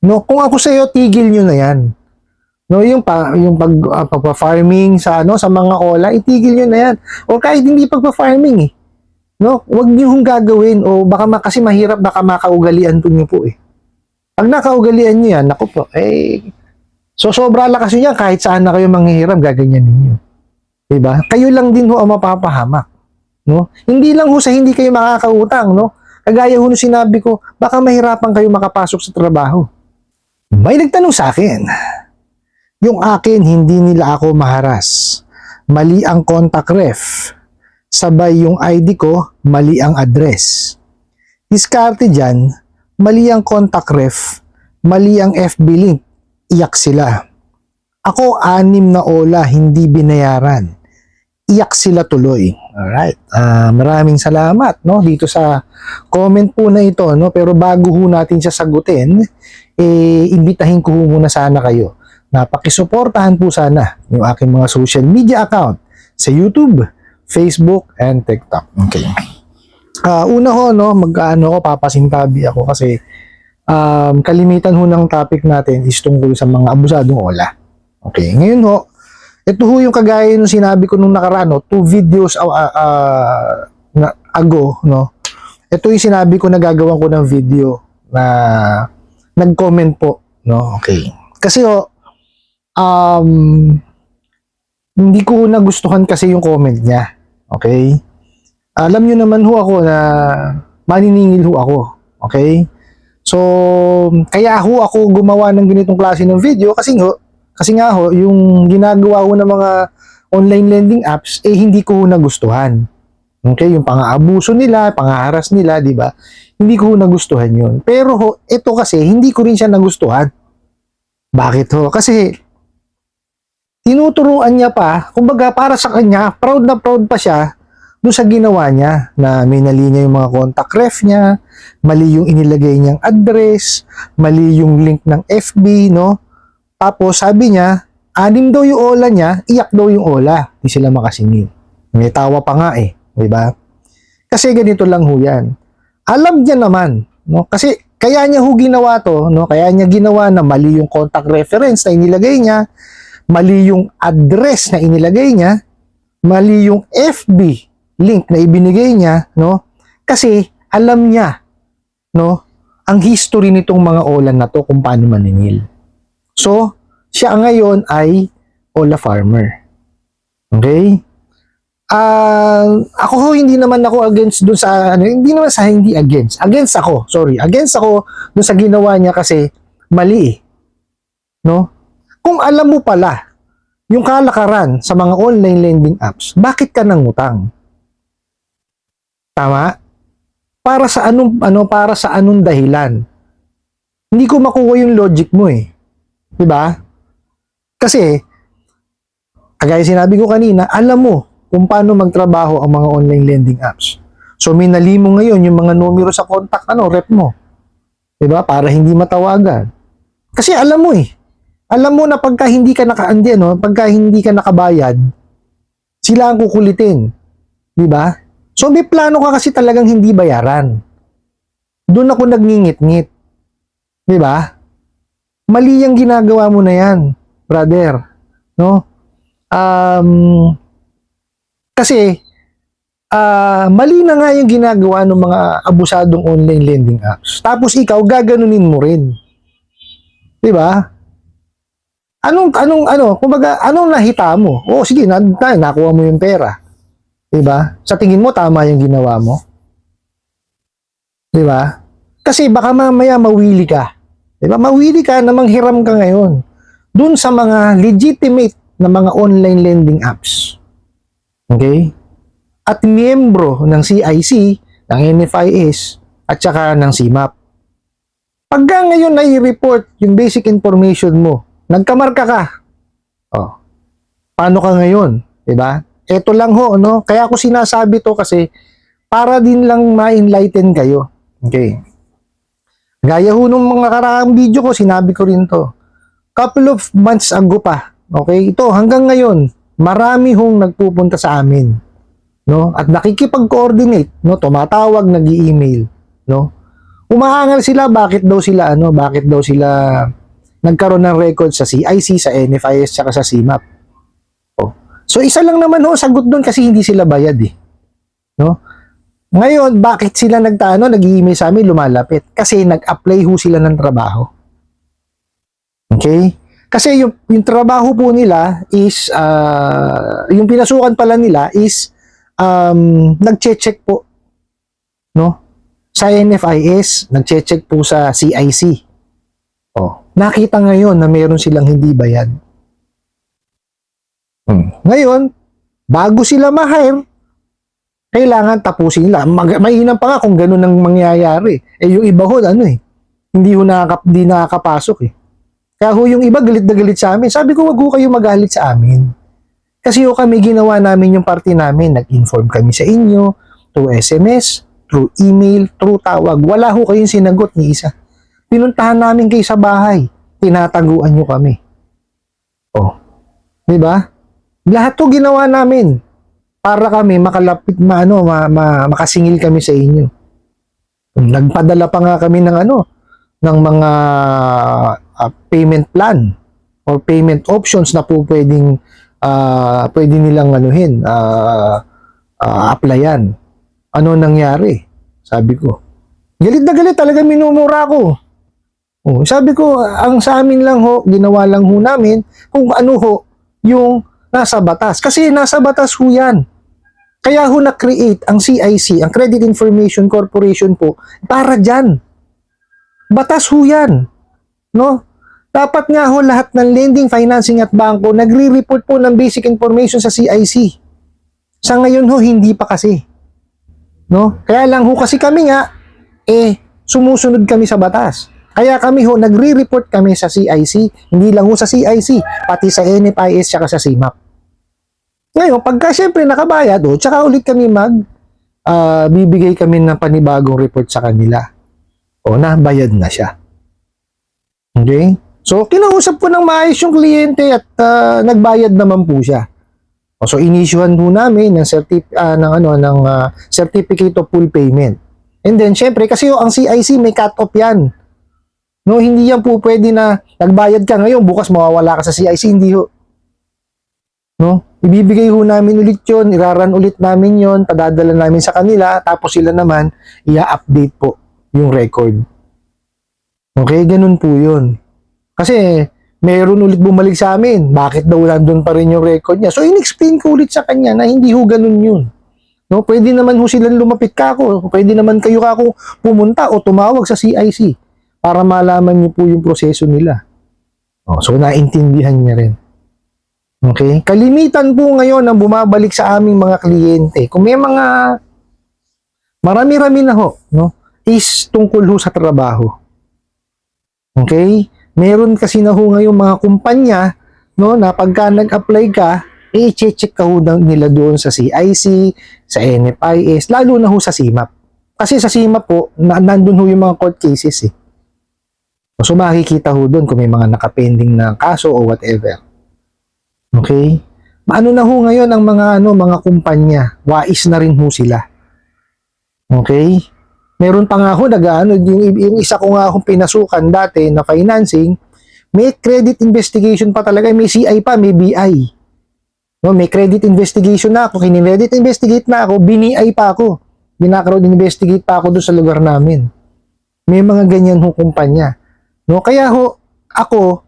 No, kung ako sa iyo, tigil niyo na 'yan. No, yung pagpa-farming sa sa mga ola, itigil niyo na 'yan. O kahit hindi pagpa-farming no, wag niyo hong gagawin o baka kasi mahirap baka makaugalian po niyo po Pag nakaugalian niyo 'yan, naku po, so sobra lakas niyo yan kahit saan na kayo manghihiram, gaganyanin niyo. 'Di ba? Kayo lang din ho ang mapapahamak, no? Hindi lang ho sa hindi kayo makakautang, no? Kagaya ho nung sinabi ko, baka mahirapan kayo makapasok sa trabaho. May nagtanong sa akin, yung akin hindi nila ako maharas. Mali ang contact ref. Sabay yung ID ko, mali ang address. Diskarte dyan, mali ang contact ref, mali ang FB link, iyak sila. Ako 6 na ola, hindi binayaran. Iyak sila tuloy. Alright, maraming salamat no dito sa comment po na ito, no. Pero bago ho natin siya sagutin, imbitahin ko muna sana kayo na pakisuportahan po sana yung aking mga social media account sa YouTube, Facebook, and TikTok. Okay. Una ho, no, mag-ano ko, papasintabi ako kasi kalimitan ho ng topic natin is tungkol sa mga abusadong ola. Okay, ngayon ho, ito ho yung kagaya nung sinabi ko nung nakaraan, no, 2 videos ago, no. Ito yung sinabi ko na gagawan ko ng video na nag-comment po, no. Okay. Kasi ho, hindi ko nagustuhan kasi yung comment niya. Okay? Alam nyo naman ho ako na maniningil ho ako. Okay? So, kaya ho ako gumawa ng ganitong klase ng video kasi nga ho, yung ginagawa ho ng mga online lending apps, hindi ko ho nagustuhan. Okay? Yung pang-aabuso nila, pang-haras nila, di ba? Hindi ko ho nagustuhan yun. Pero ho, ito kasi, hindi ko rin siya nagustuhan. Bakit ho? Kasi, tinuturuan niya pa, kumbaga para sa kanya, proud na proud pa siya doon sa ginawa niya, na minali niya yung mga contact ref niya, mali yung inilagay niyang address, mali yung link ng FB, no? Tapos sabi niya, 6 daw yung ola niya, iyak daw yung ola, di sila makasingil. May tawa pa nga di ba? Kasi ganito lang ho yan. Alam niya naman, no? Kasi kaya niya ho ginawa to, no? Kaya niya ginawa na mali yung contact reference na inilagay niya, mali yung address na inilagay niya, mali yung FB link na ibinigay niya, no? Kasi alam niya, no, ang history nitong mga olan na to kung paano maningil. So, siya ngayon ay ola farmer. Okay? Ako hindi naman ako against dun sa hindi naman sa hindi against. Against ako dun sa ginawa niya kasi mali no? Kung alam mo pala yung kalakaran sa mga online lending apps, bakit ka nangutang? Tama? Para sa anong dahilan? Hindi ko makuha yung logic mo 'Di ba? Kasi kagaya sinabi ko kanina, alam mo kung paano magtrabaho ang mga online lending apps. So minali mo ngayon yung mga numero sa contact rep mo. 'Di ba? Para hindi matawagan. Kasi alam mo Alam mo na pagka hindi ka pagka hindi ka nakabayad, sila ang kukulitin. 'Di ba? So may plano ka kasi talagang hindi bayaran. Doon ako nagngingit-ngit. 'Di ba? Mali yung ginagawa mo na 'yan, brother. No? Kasi mali na nga yung ginagawa ng mga abusadong online lending apps. Tapos ikaw gaganunin mo rin. 'Di ba? Kumbaga, anong nahita mo? Sige, nakuha mo yung pera. 'Di ba? Sa tingin mo, tama yung ginawa mo? 'Di ba? Kasi baka mamaya mawili ka. 'Di ba? Mawili ka na manghiram ka ngayon dun sa mga legitimate na mga online lending apps. Okay? At miyembro ng CIC, ng NFIS, at saka ng CMAP. Pagka ngayon na-report yung basic information mo, nagkamarka ka. Paano ka ngayon? 'Di ba? Ito lang ho, no? Kaya ako sinasabi to kasi para din lang ma-enlighten kayo. Okay. Gaya ho nung mga karaang video ko, sinabi ko rin to. Couple of months ago pa. Okay? Ito, hanggang ngayon, marami hong nagpupunta sa amin. No? At nakikipag-coordinate, no? Tumatawag, nag-i-email, no? Umaangal sila, bakit daw sila nagkaroon ng record sa CIC, sa NFIS, tsaka sa CMAP. Oh. So, isa lang naman ho, sagot doon kasi hindi sila bayad eh. No? Ngayon, bakit sila nag-email sa amin, lumalapit? Kasi nag-apply ho sila ng trabaho. Okay? Kasi yung trabaho po nila is, yung pinasukan pala nila is, nag-check po, no? Sa NFIS, nag-check po sa CIC. Oh, nakita ngayon na meron silang hindi bayad. Ngayon, bago sila ma-hire, kailangan tapusin nila. Mainam pa nga kung ganun ang mangyayari. Eh, yung iba ho, hindi nakakapasok eh. Kaya ho, yung iba galit na galit sa amin. Sabi ko, wag ho kayo magalit sa amin. Kasi ho kami, ginawa namin yung party namin. Nag-inform kami sa inyo, through SMS, through email, through tawag. Wala ho kayong sinagot ni isa. Pinuntahan namin kayo sa bahay. Tinataguan nyo kami. Oh. Diba? Lahat to ginawa namin para kami makalapit, makasingil kami sa inyo. Nagpadala pa nga kami ng mga payment plan or payment options na po pwede nilang applyan. Ano nangyari? Sabi ko. Galit na galit talaga, minumura ko. Oh, sabi ko, ang sa amin lang ho, ginawa lang ho namin kung ano ho yung nasa batas. Kasi nasa batas ho yan. Kaya ho na-create ang CIC, ang Credit Information Corporation po, para dyan. Batas ho yan. No? Dapat nga ho lahat ng lending, financing at bangko nagre-report po ng basic information sa CIC. Sa ngayon ho, hindi pa kasi. No? Kaya lang ho kasi kami nga, sumusunod kami sa batas. Kaya kami ho, nagre-report kami sa CIC, hindi lang ho sa CIC, pati sa NFIS at sa CMAP. Ngayon, pagka syempre nakabayad, tsaka ulit kami bibigay kami ng panibagong report sa kanila. O, nabayad na siya. Okay? So, kinausap ko ng maayos yung kliyente at nagbayad naman po siya. So, inisyuhan po namin ng certificate of full payment. And then, syempre, kasi ang CIC may cut-off yan. No, hindi yan po pwede na nagbayad ka ngayon, bukas mawawala ka sa CIC, hindi ho. No? Ibibigay ho namin ulit yun, iraran ulit namin yun, padadala namin sa kanila, tapos sila naman, i-update po yung record. Okay, ganun po yun. Kasi, meron ulit bumalik sa amin, bakit daw nandun pa rin yung record niya? So, in-explain ko ulit sa kanya na hindi ho ganun yun. No, pwede naman ho silang lumapit ka ako, pwede naman kayo ako pumunta o tumawag sa CIC para malaman niyo po yung proseso nila. So, naintindihan niya rin. Okay? Kalimitan po ngayon ang bumabalik sa aming mga kliyente. Kung may mga marami-rami na ho, no, is tungkol ho sa trabaho. Okay? Meron kasi na ho ngayon mga kumpanya, no, na pagka nag-apply ka, i-check ka ho nila doon sa CIC, sa NFIS, lalo na ho sa CMAP. Kasi sa CMAP po, nandun ho yung mga court cases eh. So makikita ho doon kung may mga nakapending na kaso o whatever. Okay? Ano na ho ngayon ang mga kumpanya? Wais na rin ho sila. Okay? Meron pa nga ho yung isa ko nga akong pinasukan dati na financing, may credit investigation pa talaga, may CI pa, may BI. No, may credit investigation na ako, kini-credit investigate na ako, bini-I pa ako. Binakroad investigate pa ako doon sa lugar namin. May mga ganyan ho kumpanya. No, kaya ho ako,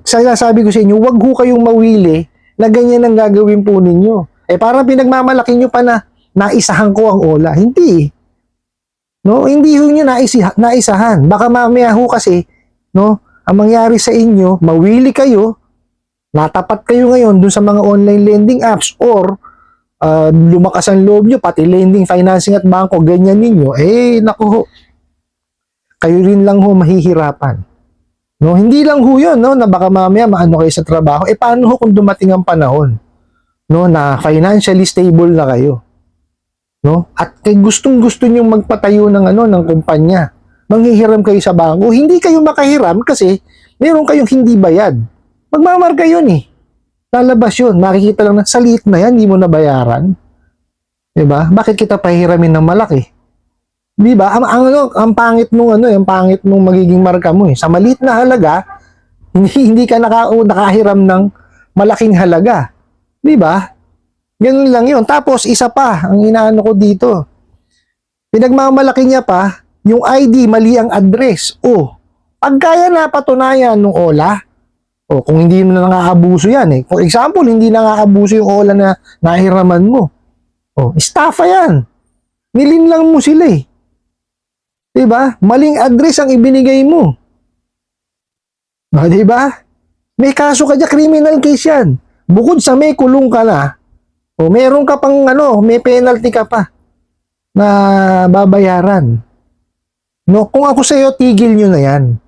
sabi ko sa inyo, wag ho kayong mawili na ganyan ang gagawin po ninyo. Parang pinagmamalaki nyo pa na naisahan ko ang OLA. Hindi. No, hindi ho nyo naisahan. Baka mamaya ho kasi, no, ang mangyari sa inyo, mawili kayo, natapat kayo ngayon dun sa mga online lending apps or lumakas ang loob nyo, pati lending, financing at bangko, ganyan ninyo, naku ho, kayo rin lang ho mahihirapan. No, hindi lang ho yun, no, na baka mamaya maano kayo sa trabaho. Paano ho kung dumating ang panahon, no, na financially stable na kayo? No? At gustong-gusto niyo magpatayo ng kumpanya. Manghihiram kayo sa bangko, hindi kayo makahiram kasi meron kayong hindi bayad. Magmamarka yun eh. Lalabas yun. Makikita lang na sa liit na yan, hindi mo nabayaran. Diba? Bakit kita pahiramin ng malaki? 'Di ba? Ang pangit nung ano, ang pangit nung magiging marka mo eh. Sa maliit na halaga, hindi ka nakahiram ng malaking halaga. 'Di ba? Ganun lang 'yun. Tapos isa pa, ang inaano ko dito. Pinagmamalaki niya pa, yung ID mali ang address. Oh, pag kaya na patunayan nung OLA, kung hindi mo na nakaabuso yan eh. For example, hindi nakaabuso yung OLA na nahiraman mo. Estafa yan. Nilinlang mo sila eh. Diba? Maling address ang ibinigay mo. Diba? May kaso ka dyan, criminal case yan. Bukod sa may kulong ka na, meron ka pang may penalty ka pa na babayaran. No, kung ako sa iyo, tigil niyo na 'yan.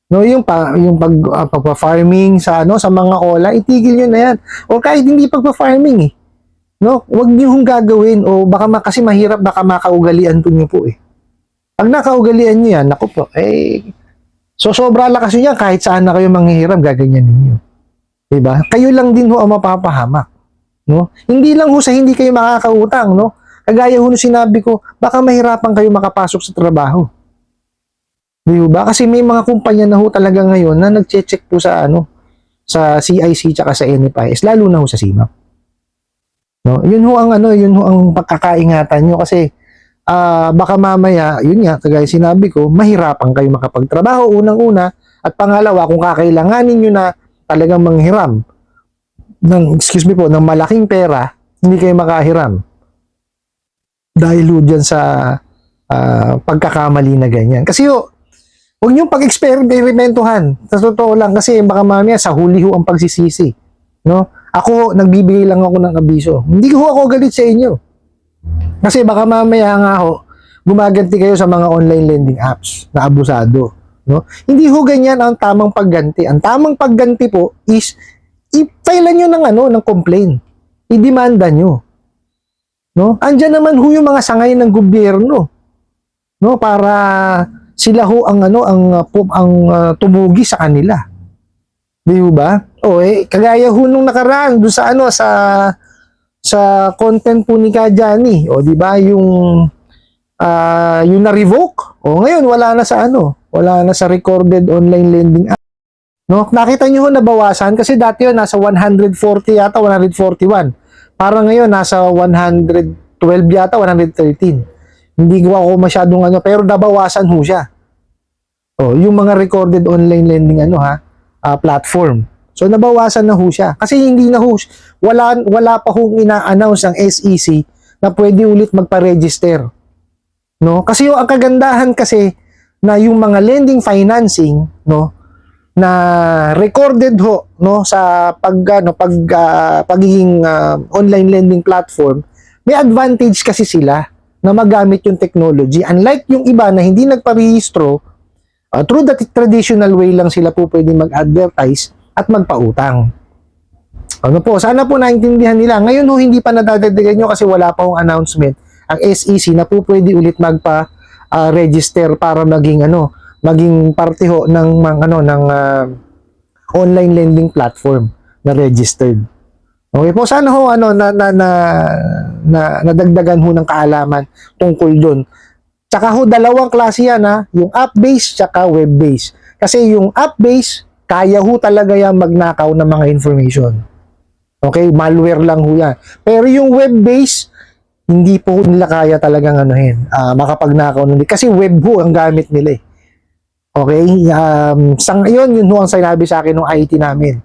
No, yung pagpa-farming sa sa mga OLA, itigil niyo na 'yan. O kahit hindi pagpa-farming eh. No, wag niyo hong gagawin o baka kasi mahirap, baka makaugalian niyo po eh. Pag nakaugalian niyo 'yan, naku po, so sobra lakas niyo yan, kahit saan na kayo manghihiram, gaganyanin niyo. 'Di ba? Kayo lang din ho ang mapapahamak. No? Hindi lang ho sa hindi kayo makakautang, no? Kagaya ho nung sinabi ko, baka mahirapan kayo makapasok sa trabaho. Di ba? Kasi may mga kumpanya na ho talaga ngayon na nagche-check po sa sa CIC tsaka sa NFIS, lalo na ho sa CIMAP. No? Yun ho ang pagkakaingatan nyo kasi baka mamaya, yun nga, kagaya sinabi ko, mahirapan kayo makapagtrabaho unang-una, at pangalawa, kung kakailanganin nyo na talagang manghiram ng malaking pera, hindi kayo makahiram. Dahil ho dyan sa pagkakamali na ganyan. Kasi huwag niyong pag-experimentuhan. Sa totoo lang, kasi baka mamaya sa huli ho ang pagsisisi. No? Ako, nagbibigay lang ako ng abiso. Hindi ho ako galit sa inyo. Kasi baka mamaya nga ho, gumaganti kayo sa mga online lending apps na abusado. No? Hindi ho ganyan ang tamang pagganti. Ang tamang pagganti po is i-file nyo ng complaint. I-demanda nyo. No? Andyan naman ho yung mga sangay ng gobyerno. No? Para sila ho ang tumugi sa kanila. Di ba? Kagaya ho nung nakaraan doon sa sa content po ni Kajani, di ba, yung na-revoke. Ngayon wala na wala na sa recorded online lending app. No? Nakita niyo ho nabawasan kasi dati yun nasa 140 yata, 141. Parang ngayon nasa 112 yata, 113. Hindi ko ako masyadong pero nabawasan ho siya. Yung mga recorded online lending platform. So nabawasan na ho siya. Kasi hindi na ho, wala pa hong ina-announce ang SEC na pwede ulit magpa-register. No? Kasi ang kagandahan kasi na yung mga lending financing, no, na recorded ho, no, sa pagiging online lending platform, may advantage kasi sila na magamit yung technology. Unlike yung iba na hindi nagparehistro, through the traditional way lang sila po pwede mag-advertise at magpautang. Sana po naintindihan nila. Ngayon ho, hindi pa nadadagdagan nyo kasi wala pa hong announcement ang SEC na po pwede ulit magpa-register para maging parte ho ng online lending platform na registered. Okay po, sana ho nadagdagan ho ng kaalaman tungkol doon. Tsaka ho, dalawang klase yan yung app-based tsaka web-based. Kasi yung app-based, kaya ho talaga yan magnakaw ng mga information. Okay, malware lang ho yan. Pero yung web-based, hindi po nila kaya talagang makapagnakaw nun. Kasi web ho ang gamit nila eh. Okay, sa ngayon, yun ho ang sinabi sa akin ng IT namin.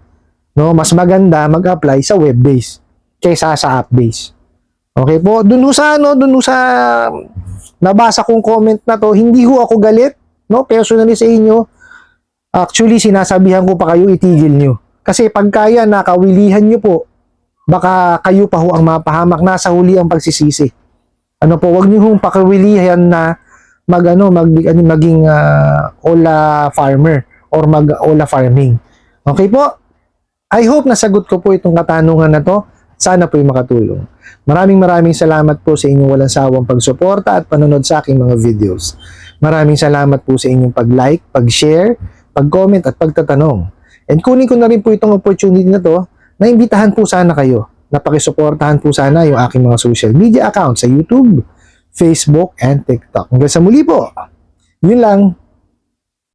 No, mas maganda mag-apply sa web-based kaysa sa app-based. Okay po, dun sa nabasa kong comment na to, hindi ho ako galit, no, personally sa inyo. Actually, sinasabihan ko pa kayo, itigil nyo. Kasi pag kaya nakawilihan nyo po, baka kayo pa ho ang mapahamak, nasa huli ang pagsisisi. Wag nyo hong pakawilihan na maging OLA farmer or mag-OLA farming. Okay po? I hope nasagot ko po itong katanungan na to. Sana po makatulong. Maraming salamat po sa inyong walang sawang pagsuporta at panonood sa aking mga videos. Maraming salamat po sa inyong pag-like, pag-share, pag-comment at pagtatanong. And kunin ko na rin po itong opportunity na to na imbitahan po sana kayo na pakisuportahan po sana yung aking mga social media account sa YouTube, Facebook, and TikTok. Hanggang sa muli po. Yun lang.